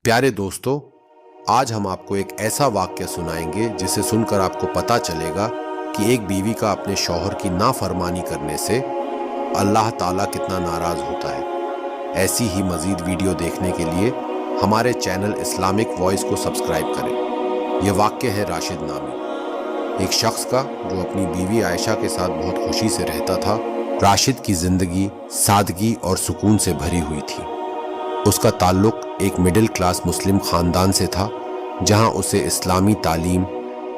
प्यारे दोस्तों, आज हम आपको एक ऐसा वाक्य सुनाएंगे जिसे सुनकर आपको पता चलेगा कि एक बीवी का अपने शौहर की नाफरमानी करने से अल्लाह ताला कितना नाराज होता है। ऐसी ही मजीद वीडियो देखने के लिए हमारे चैनल इस्लामिक वॉइस को सब्सक्राइब करें। यह वाक्य है राशिद नामी, एक शख्स का जो अपनी बीवी आयशा के साथ बहुत खुशी से रहता था। राशिद की जिंदगी सादगी और सुकून से भरी हुई थी। उसका ताल्लुक एक मिडिल क्लास मुस्लिम खानदान से था, जहां उसे इस्लामी तालीम,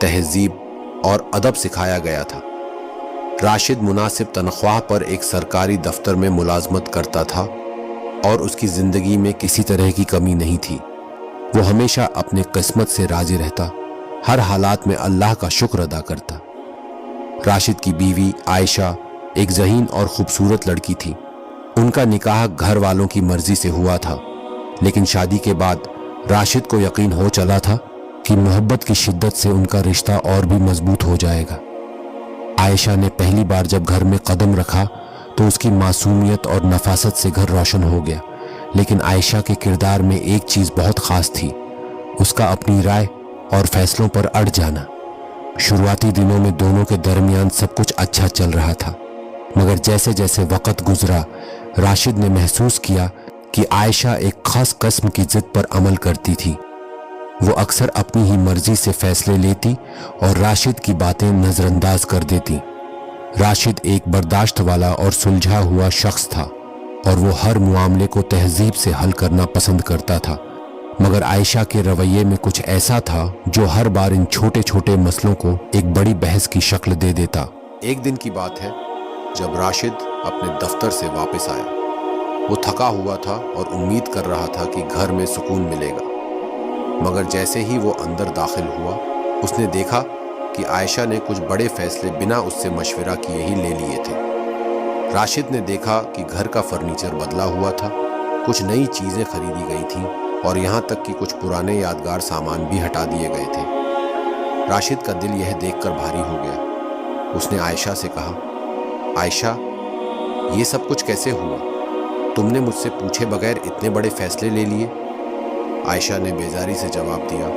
तहजीब और अदब सिखाया गया था। राशिद मुनासिब तनख्वाह पर एक सरकारी दफ्तर में मुलाजमत करता था और उसकी ज़िंदगी में किसी तरह की कमी नहीं थी। वो हमेशा अपने किस्मत से राजी रहता, हर हालात में अल्लाह का शुक्र अदा करता। राशिद की बीवी आयशा एक ज़हीन और ख़ूबसूरत लड़की थी। उनका निकाह घर वालों की मर्जी से हुआ था, लेकिन शादी के बाद राशिद को यकीन हो चला था कि मोहब्बत की शिद्दत से उनका रिश्ता और भी मजबूत हो जाएगा। आयशा ने पहली बार जब घर में कदम रखा तो उसकी मासूमियत और नफासत से घर रोशन हो गया। लेकिन आयशा के किरदार में एक चीज़ बहुत ख़ास थी, उसका अपनी राय और फैसलों पर अड़ जाना। शुरुआती दिनों में दोनों के दरमियान सब कुछ अच्छा चल रहा था, मगर जैसे जैसे वक़्त गुजरा राशिद ने महसूस किया कि आयशा एक खास किस्म की जिद पर अमल करती थी। वो अक्सर अपनी ही मर्जी से फैसले लेती और राशिद की बातें नज़रअंदाज कर देती। राशिद एक बर्दाश्त वाला और सुलझा हुआ शख्स था और वो हर मामले को तहजीब से हल करना पसंद करता था, मगर आयशा के रवैये में कुछ ऐसा था जो हर बार इन छोटे छोटे मसलों को एक बड़ी बहस की शक्ल दे देता। एक दिन की बात है जब राशिद अपने दफ्तर से वापस आया। वो थका हुआ था और उम्मीद कर रहा था कि घर में सुकून मिलेगा, मगर जैसे ही वो अंदर दाखिल हुआ उसने देखा कि आयशा ने कुछ बड़े फैसले बिना उससे मशवरा किए ही ले लिए थे। राशिद ने देखा कि घर का फर्नीचर बदला हुआ था, कुछ नई चीज़ें खरीदी गई थीं और यहाँ तक कि कुछ पुराने यादगार सामान भी हटा दिए गए थे। राशिद का दिल यह देखकर भारी हो गया। उसने आयशा से कहा, आयशा, ये सब कुछ कैसे हुआ? तुमने मुझसे पूछे बगैर इतने बड़े फैसले ले लिए? आयशा ने बेजारी से जवाब दिया,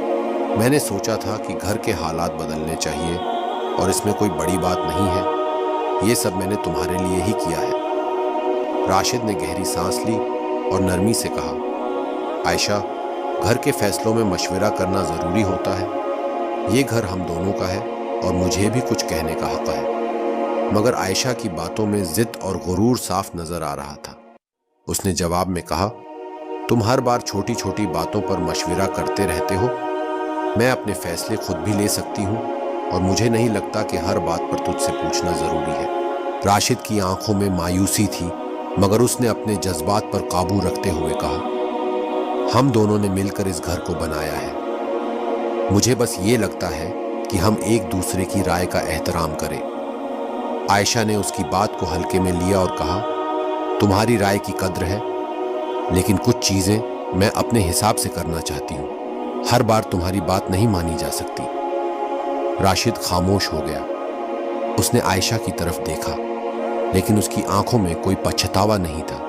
मैंने सोचा था कि घर के हालात बदलने चाहिए और इसमें कोई बड़ी बात नहीं है। ये सब मैंने तुम्हारे लिए ही किया है। राशिद ने गहरी सांस ली और नरमी से कहा, आयशा, घर के फैसलों में मशवरा करना ज़रूरी होता है। ये घर हम दोनों का है और मुझे भी कुछ कहने का हक़ है। मगर आयशा की बातों में जिद और गुरूर साफ नजर आ रहा था। उसने जवाब में कहा, तुम हर बार छोटी छोटी बातों पर मशवरा करते रहते हो। मैं अपने फैसले खुद भी ले सकती हूँ और मुझे नहीं लगता कि हर बात पर तुझसे पूछना ज़रूरी है। राशिद की आंखों में मायूसी थी, मगर उसने अपने जज्बात पर काबू रखते हुए कहा, हम दोनों ने मिलकर इस घर को बनाया है। मुझे बस ये लगता है कि हम एक दूसरे की राय का एहतराम करें। आयशा ने उसकी बात को हल्के में लिया और कहा, तुम्हारी राय की कद्र है, लेकिन कुछ चीज़ें मैं अपने हिसाब से करना चाहती हूँ। हर बार तुम्हारी बात नहीं मानी जा सकती। राशिद खामोश हो गया। उसने आयशा की तरफ देखा, लेकिन उसकी आंखों में कोई पछतावा नहीं था।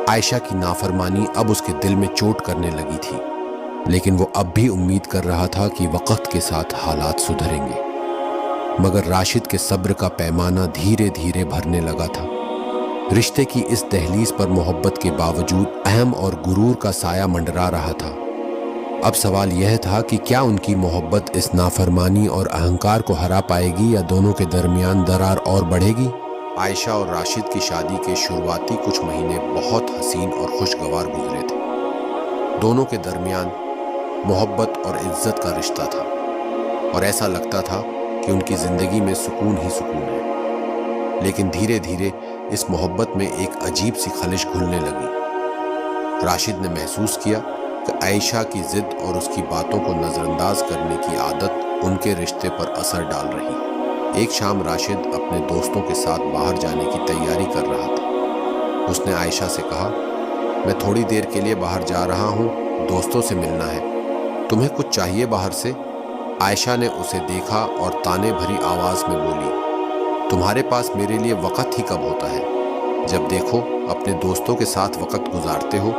आयशा की नाफरमानी अब उसके दिल में चोट करने लगी थी, लेकिन वो अब भी उम्मीद कर रहा था कि वक़्त के साथ हालात सुधरेंगे। मगर राशिद के सब्र का पैमाना धीरे धीरे भरने लगा था। रिश्ते की इस दहलीज पर मोहब्बत के बावजूद अहम और गुरूर का साया मंडरा रहा था। अब सवाल यह था कि क्या उनकी मोहब्बत इस नाफरमानी और अहंकार को हरा पाएगी या दोनों के दरमियान दरार और बढ़ेगी। आयशा और राशिद की शादी के शुरुआती कुछ महीने बहुत हसीन और खुशगवार गुजरे थे। दोनों के दरमियान मोहब्बत और इज्जत का रिश्ता था और ऐसा लगता था कि उनकी ज़िंदगी में सुकून ही सुकून है। लेकिन धीरे धीरे इस मोहब्बत में एक अजीब सी खलिश घुलने लगी। राशिद ने महसूस किया कि आयशा की जिद और उसकी बातों को नज़रअंदाज करने की आदत उनके रिश्ते पर असर डाल रही। एक शाम राशिद अपने दोस्तों के साथ बाहर जाने की तैयारी कर रहा था। उसने आयशा से कहा, मैं थोड़ी देर के लिए बाहर जा रहा हूँ, दोस्तों से मिलना है। तुम्हें कुछ चाहिए बाहर से? आयशा ने उसे देखा और ताने भरी आवाज़ में बोली, तुम्हारे पास मेरे लिए वक़्त ही कब होता है? जब देखो अपने दोस्तों के साथ वक़्त गुजारते हो।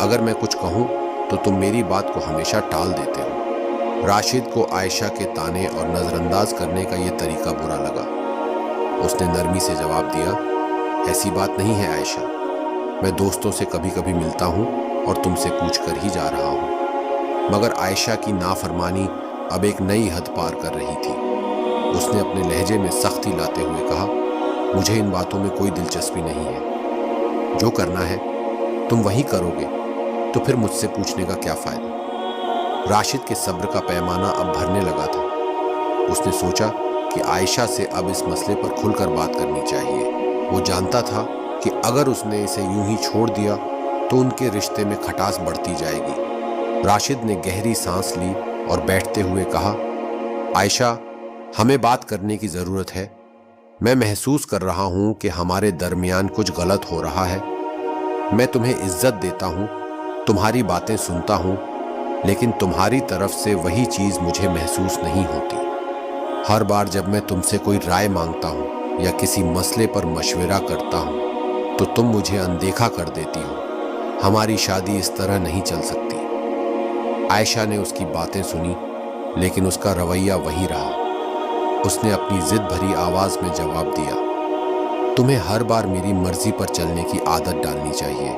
अगर मैं कुछ कहूँ तो तुम मेरी बात को हमेशा टाल देते हो। राशिद को आयशा के ताने और नज़रअंदाज करने का ये तरीका बुरा लगा। उसने नरमी से जवाब दिया, ऐसी बात नहीं है आयशा, मैं दोस्तों से कभी कभी मिलता हूँ और तुमसे पूछ कर ही जा रहा हूँ। मगर आयशा की नाफरमानी अब एक नई हद पार कर रही थी। उसने अपने लहजे में सख्ती लाते हुए कहा, मुझे इन बातों में कोई दिलचस्पी नहीं है। जो करना है तुम वही करोगे, तो फिर मुझसे पूछने का क्या फ़ायदा। राशिद के सब्र का पैमाना अब भरने लगा था। उसने सोचा कि आयशा से अब इस मसले पर खुलकर बात करनी चाहिए। वो जानता था कि अगर उसने इसे यूं ही छोड़ दिया तो उनके रिश्ते में खटास बढ़ती जाएगी। राशिद ने गहरी सांस ली और बैठते हुए कहा, आयशा, हमें बात करने की ज़रूरत है। मैं महसूस कर रहा हूँ कि हमारे दरमियान कुछ गलत हो रहा है। मैं तुम्हें इज्जत देता हूँ, तुम्हारी बातें सुनता हूँ, लेकिन तुम्हारी तरफ से वही चीज़ मुझे महसूस नहीं होती। हर बार जब मैं तुमसे कोई राय मांगता हूँ या किसी मसले पर मशवरा करता हूँ तो तुम मुझे अनदेखा कर देती हो। हमारी शादी इस तरह नहीं चल सकती। आयशा ने उसकी बातें सुनी, लेकिन उसका रवैया वही रहा। उसने अपनी जिद भरी आवाज में जवाब दिया, तुम्हें हर बार मेरी मर्जी पर चलने की आदत डालनी चाहिए।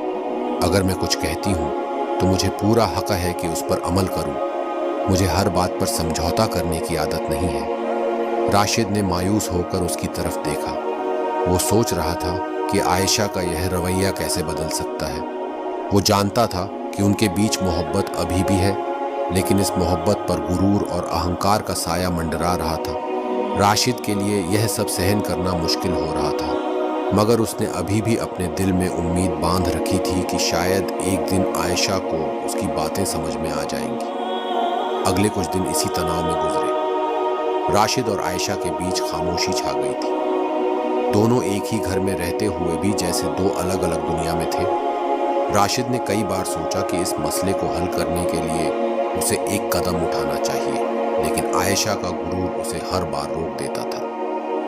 अगर मैं कुछ कहती हूँ तो मुझे पूरा हक है कि उस पर अमल करूँ। मुझे हर बात पर समझौता करने की आदत नहीं है। राशिद ने मायूस होकर उसकी तरफ देखा। वो सोच रहा था कि आयशा का यह रवैया कैसे बदल सकता है। वो जानता था कि उनके बीच मोहब्बत अभी भी है, लेकिन इस मोहब्बत पर गुरूर और अहंकार का साया मंडरा रहा था। राशिद के लिए यह सब सहन करना मुश्किल हो रहा था, मगर उसने अभी भी अपने दिल में उम्मीद बांध रखी थी कि शायद एक दिन आयशा को उसकी बातें समझ में आ जाएंगी। अगले कुछ दिन इसी तनाव में गुजरे। राशिद और आयशा के बीच खामोशी छा गई थी। दोनों एक ही घर में रहते हुए भी जैसे दो अलग अलग दुनिया में थे। राशिद ने कई बार सोचा कि इस मसले को हल करने के लिए उसे एक कदम उठाना चाहिए, लेकिन आयशा का गुरूर उसे हर बार रोक देता था।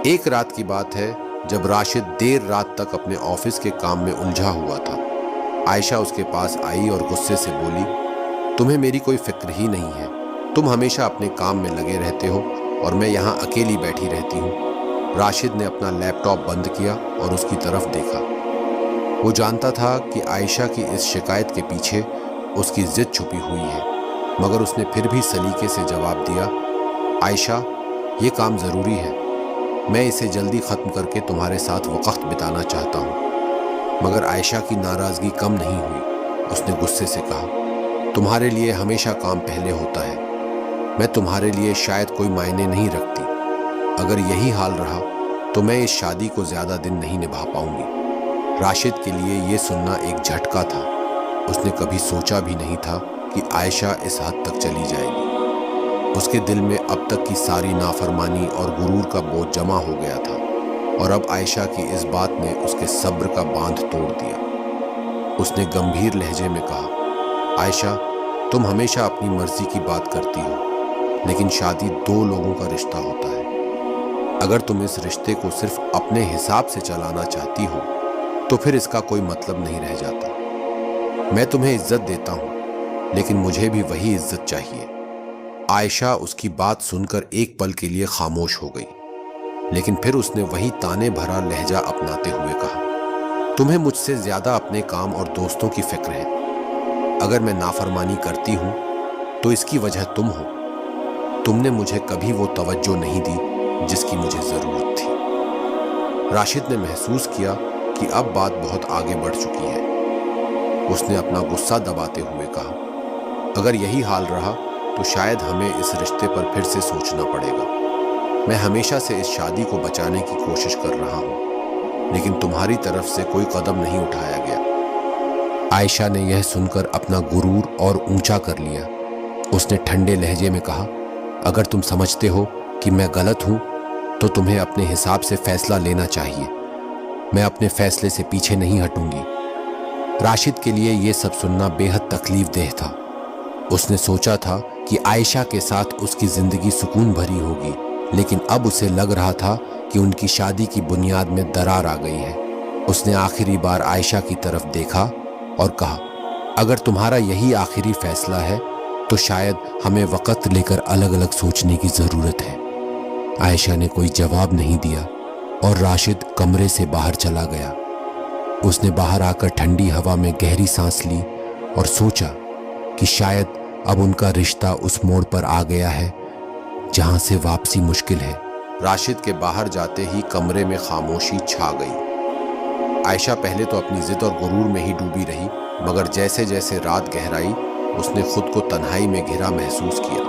एक रात की बात है जब राशिद देर रात तक अपने ऑफिस के काम में उलझा हुआ था। आयशा उसके पास आई और गुस्से से बोली, तुम्हें मेरी कोई फिक्र ही नहीं है। तुम हमेशा अपने काम में लगे रहते हो और मैं यहाँ अकेली बैठी रहती हूँ। राशिद ने अपना लैपटॉप बंद किया और उसकी तरफ देखा। वो जानता था कि आयशा की इस शिकायत के पीछे उसकी जिद छुपी हुई है, मगर उसने फिर भी सलीके से जवाब दिया, आयशा, ये काम ज़रूरी है। मैं इसे जल्दी ख़त्म करके तुम्हारे साथ वक़्त बिताना चाहता हूँ। मगर आयशा की नाराज़गी कम नहीं हुई। उसने गुस्से से कहा, तुम्हारे लिए हमेशा काम पहले होता है। मैं तुम्हारे लिए शायद कोई मायने नहीं रखती। अगर यही हाल रहा तो मैं इस शादी को ज़्यादा दिन नहीं निभा पाऊंगी। राशिद के लिए ये सुनना एक झटका था। उसने कभी सोचा भी नहीं था कि आयशा इस हद तक चली जाएगी। उसके दिल में अब तक की सारी नाफरमानी और गुरूर का बोझ जमा हो गया था, और अब आयशा की इस बात ने उसके सब्र का बांध तोड़ दिया। उसने गंभीर लहजे में कहा, आयशा, तुम हमेशा अपनी मर्जी की बात करती हो, लेकिन शादी दो लोगों का रिश्ता होता है। अगर तुम इस रिश्ते को सिर्फ अपने हिसाब से चलाना चाहती हो तो फिर इसका कोई मतलब नहीं रह जाता। मैं तुम्हें इज्जत देता हूं, लेकिन मुझे भी वही इज्जत चाहिए। आयशा उसकी बात सुनकर एक पल के लिए खामोश हो गई, लेकिन फिर उसने वही ताने भरा लहजा अपनाते हुए कहा, तुम्हें मुझसे ज्यादा अपने काम और दोस्तों की फिक्र है। अगर मैं नाफरमानी करती हूं तो इसकी वजह तुम हो। तुमने मुझे कभी वो तवज्जो नहीं दी जिसकी मुझे जरूरत थी। राशिद ने महसूस किया कि अब बात बहुत आगे बढ़ चुकी है। उसने अपना गुस्सा दबाते हुए कहा, अगर यही हाल रहा तो शायद हमें इस रिश्ते पर फिर से सोचना पड़ेगा। मैं हमेशा से इस शादी को बचाने की कोशिश कर रहा हूँ, लेकिन तुम्हारी तरफ से कोई कदम नहीं उठाया गया। आयशा ने यह सुनकर अपना गुरूर और ऊंचा कर लिया। उसने ठंडे लहजे में कहा, अगर तुम समझते हो कि मैं गलत हूं तो तुम्हें अपने हिसाब से फैसला लेना चाहिए। मैं अपने फैसले से पीछे नहीं हटूंगी। राशिद के लिए यह सब सुनना बेहद तकलीफ देह था। उसने सोचा था कि आयशा के साथ उसकी जिंदगी सुकून भरी होगी, लेकिन अब उसे लग रहा था कि उनकी शादी की बुनियाद में दरार आ गई है। उसने आखिरी बार आयशा की तरफ देखा और कहा, اگر تمہارا یہی آخری فیصلہ ہے تو شاید ہمیں وقت لے کر الگ الگ سوچنے کی ضرورت ہے۔ عائشہ نے کوئی جواب نہیں دیا اور راشد کمرے سے باہر چلا گیا۔ اس نے باہر آ کر ٹھنڈی ہوا میں گہری سانس لی اور سوچا کہ شاید اب ان کا رشتہ اس موڑ پر آ گیا ہے جہاں سے واپسی مشکل ہے۔ راشد کے باہر جاتے ہی کمرے میں خاموشی چھا گئی۔ عائشہ پہلے تو اپنی ضد اور غرور میں ہی ڈوبی رہی، مگر جیسے جیسے رات گہرائی اس نے خود کو تنہائی میں گھرا محسوس کیا۔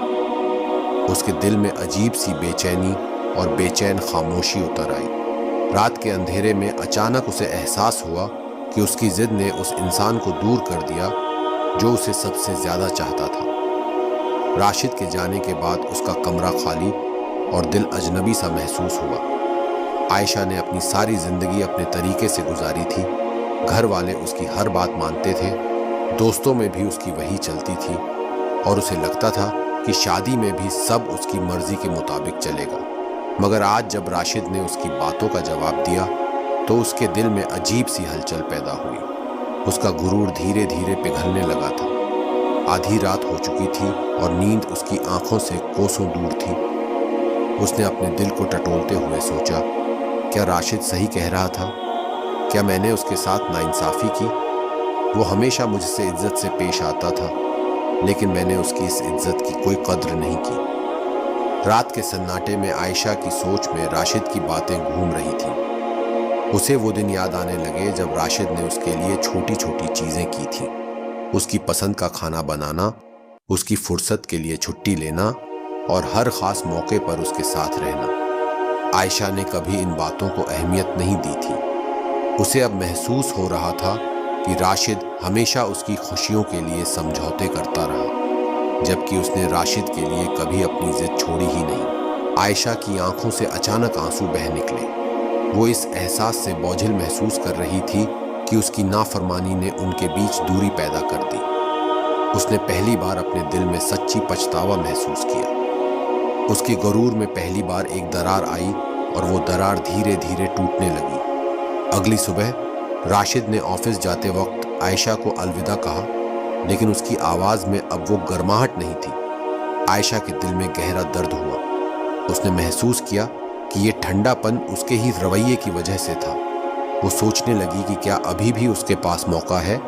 اس کے دل میں عجیب سی بے چینی اور بے چین خاموشی اتر آئی۔ رات کے اندھیرے میں اچانک اسے احساس ہوا کہ اس کی ضد نے اس انسان کو دور کر دیا جو اسے سب سے زیادہ چاہتا تھا۔ راشد کے جانے کے بعد اس کا کمرہ خالی اور دل اجنبی سا محسوس ہوا۔ عائشہ نے اپنی ساری زندگی اپنے طریقے سے گزاری تھی۔ گھر والے اس کی ہر بات مانتے تھے، دوستوں میں بھی اس کی وہی چلتی تھی، اور اسے لگتا تھا کہ شادی میں بھی سب اس کی مرضی کے مطابق چلے گا۔ مگر آج جب راشد نے اس کی باتوں کا جواب دیا تو اس کے دل میں عجیب سی ہلچل پیدا ہوئی۔ اس کا غرور دھیرے دھیرے پگھلنے لگا تھا۔ آدھی رات ہو چکی تھی اور نیند اس کی آنکھوں سے کوسوں دور تھی۔ اس نے اپنے دل کو ٹٹولتے ہوئے سوچا، کیا راشد صحیح کہہ رہا تھا؟ کیا میں نے اس کے ساتھ ناانصافی کی؟ وہ ہمیشہ مجھ سے عزت سے پیش آتا تھا، لیکن میں نے اس کی اس عزت کی کوئی قدر نہیں کی۔ رات کے سناٹے میں عائشہ کی سوچ میں راشد کی باتیں گھوم رہی تھیں۔ اسے وہ دن یاد آنے لگے جب راشد نے اس کے لیے چھوٹی چھوٹی چیزیں کی تھیں، اس کی پسند کا کھانا بنانا، اس کی فرصت کے لیے چھٹی لینا اور ہر خاص موقع پر اس کے ساتھ رہنا۔ عائشہ نے کبھی ان باتوں کو اہمیت نہیں دی تھی۔ اسے اب محسوس ہو رہا تھا کہ راشد ہمیشہ اس کی خوشیوں کے لیے سمجھوتے کرتا رہا، جبکہ اس نے راشد کے لیے کبھی اپنی ضد چھوڑی ہی نہیں۔ عائشہ کی آنکھوں سے اچانک آنسو بہہ نکلے۔ وہ اس احساس سے بوجھل محسوس کر رہی تھی کہ اس کی نافرمانی نے ان کے بیچ دوری پیدا کر دی۔ اس نے پہلی بار اپنے دل میں سچی پچھتاوا محسوس کیا۔ اس کے غرور میں پہلی بار ایک درار آئی اور وہ درار دھیرے دھیرے ٹوٹنے لگی۔ اگلی صبح راشد نے آفس جاتے وقت عائشہ کو الوداع کہا، لیکن اس کی آواز میں اب وہ گرماہٹ نہیں تھی۔ عائشہ کے دل میں گہرا درد ہوا۔ اس نے محسوس کیا کہ یہ ٹھنڈا پن اس کے ہی رویے کی وجہ سے تھا۔ وہ سوچنے لگی کہ کیا ابھی بھی اس کے پاس موقع ہے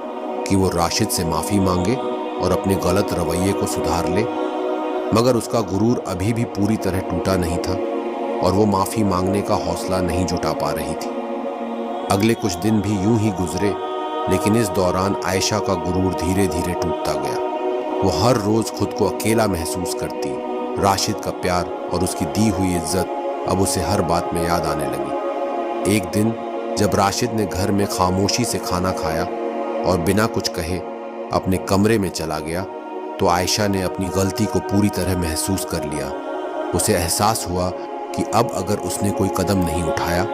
کہ وہ راشد سے معافی مانگے اور اپنے غلط رویے کو سدھار لے، مگر اس کا غرور ابھی بھی پوری طرح ٹوٹا نہیں تھا اور وہ معافی مانگنے کا حوصلہ نہیں جٹا پا رہی تھی۔ اگلے کچھ دن بھی یوں ہی گزرے، لیکن اس دوران عائشہ کا غرور دھیرے دھیرے ٹوٹتا گیا۔ وہ ہر روز خود کو اکیلا محسوس کرتی۔ راشد کا پیار اور اس کی دی ہوئی عزت اب اسے ہر بات میں یاد آنے لگی۔ ایک دن جب راشد نے گھر میں خاموشی سے کھانا کھایا اور بنا کچھ کہے اپنے کمرے میں چلا گیا تو عائشہ نے اپنی غلطی کو پوری طرح محسوس کر لیا۔ اسے احساس ہوا کہ اب اگر اس نے کوئی قدم نہیں اٹھایا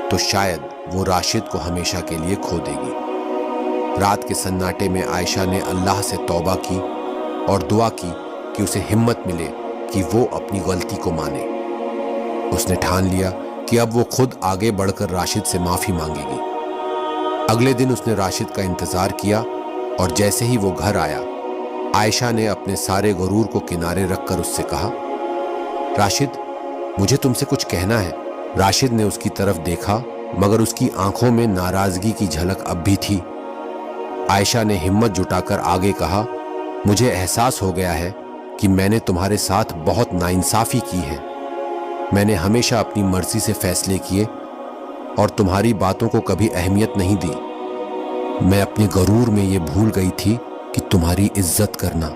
تو شاید وہ راشد کو ہمیشہ کے لیے کھو دے گی۔ رات کے سناٹے میں عائشہ نے اللہ سے توبہ کی اور دعا کی کہ اسے ہمت ملے کہ وہ اپنی غلطی کو مانے۔ اس نے ٹھان لیا کہ اب وہ خود آگے بڑھ کر راشد سے معافی مانگے گی۔ اگلے دن اس نے راشد کا انتظار کیا اور جیسے ہی وہ گھر آیا، عائشہ نے اپنے سارے غرور کو کنارے رکھ کر اس سے کہا، راشد، مجھے تم سے کچھ کہنا ہے۔ راشد نے اس کی طرف دیکھا، مگر اس کی آنکھوں میں ناراضگی کی جھلک اب بھی تھی۔ عائشہ نے ہمت جٹا کر آگے کہا، مجھے احساس ہو گیا ہے کہ میں نے تمہارے ساتھ بہت ناانصافی کی ہے۔ میں نے ہمیشہ اپنی مرضی سے فیصلے کیے اور تمہاری باتوں کو کبھی اہمیت نہیں دی۔ میں اپنے غرور میں یہ بھول گئی تھی کہ تمہاری عزت کرنا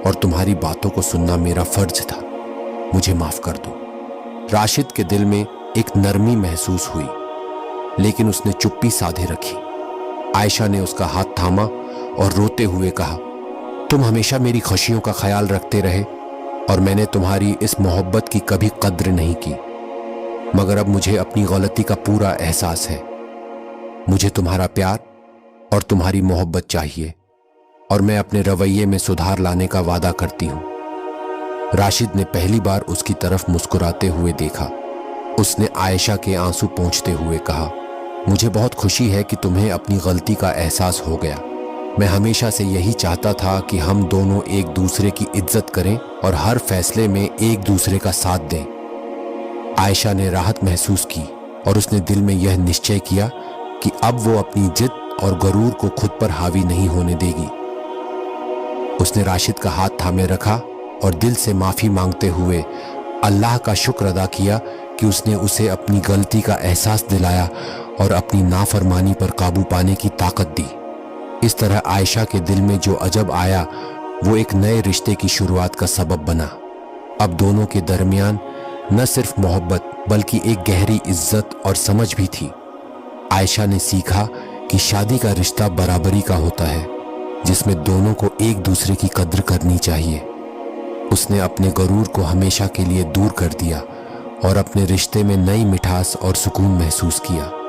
اور تمہاری باتوں کو سننا میرا فرض تھا۔ مجھے معاف کر دو۔ راشد کے دل میں ایک نرمی محسوس ہوئی، لیکن اس نے چپی سادھے رکھی۔ عائشہ نے اس کا ہاتھ تھاما اور روتے ہوئے کہا، تم ہمیشہ میری خوشیوں کا خیال رکھتے رہے اور میں نے تمہاری اس محبت کی کبھی قدر نہیں کی، مگر اب مجھے اپنی غلطی کا پورا احساس ہے۔ مجھے تمہارا پیار اور تمہاری محبت چاہیے اور میں اپنے رویے میں سدھار لانے کا وعدہ کرتی ہوں۔ راشد نے پہلی بار اس کی طرف مسکراتے ہوئے دیکھا۔ اس نے عائشہ کے آنسو پونچھتے ہوئے کہا، مجھے بہت خوشی ہے کہ تمہیں اپنی غلطی کا احساس ہو گیا۔ میں ہمیشہ سے یہی چاہتا تھا کہ ہم دونوں ایک دوسرے کی عزت کریں اور ہر فیصلے میں ایک دوسرے کا ساتھ دیں۔ عائشہ نے راحت محسوس کی اور اس نے دل میں یہ نشچے کیا کہ اب وہ اپنی ضد اور غرور کو خود پر حاوی نہیں ہونے دے گی۔ اس نے راشد کا ہاتھ تھامے رکھا اور دل سے معافی مانگتے ہوئے اللہ کا شکر ادا کیا کہ اس نے اسے اپنی غلطی کا احساس دلایا اور اپنی نافرمانی پر قابو پانے کی طاقت دی۔ اس طرح عائشہ کے دل میں جو عجب آیا وہ ایک نئے رشتے کی شروعات کا سبب بنا۔ اب دونوں کے درمیان نہ صرف محبت بلکہ ایک گہری عزت اور سمجھ بھی تھی۔ عائشہ نے سیکھا کہ شادی کا رشتہ برابری کا ہوتا ہے، جس میں دونوں کو ایک دوسرے کی قدر کرنی چاہیے۔ اس نے اپنے غرور کو ہمیشہ کے لیے دور کر دیا اور اپنے رشتے میں نئی مٹھاس اور سکون محسوس کیا۔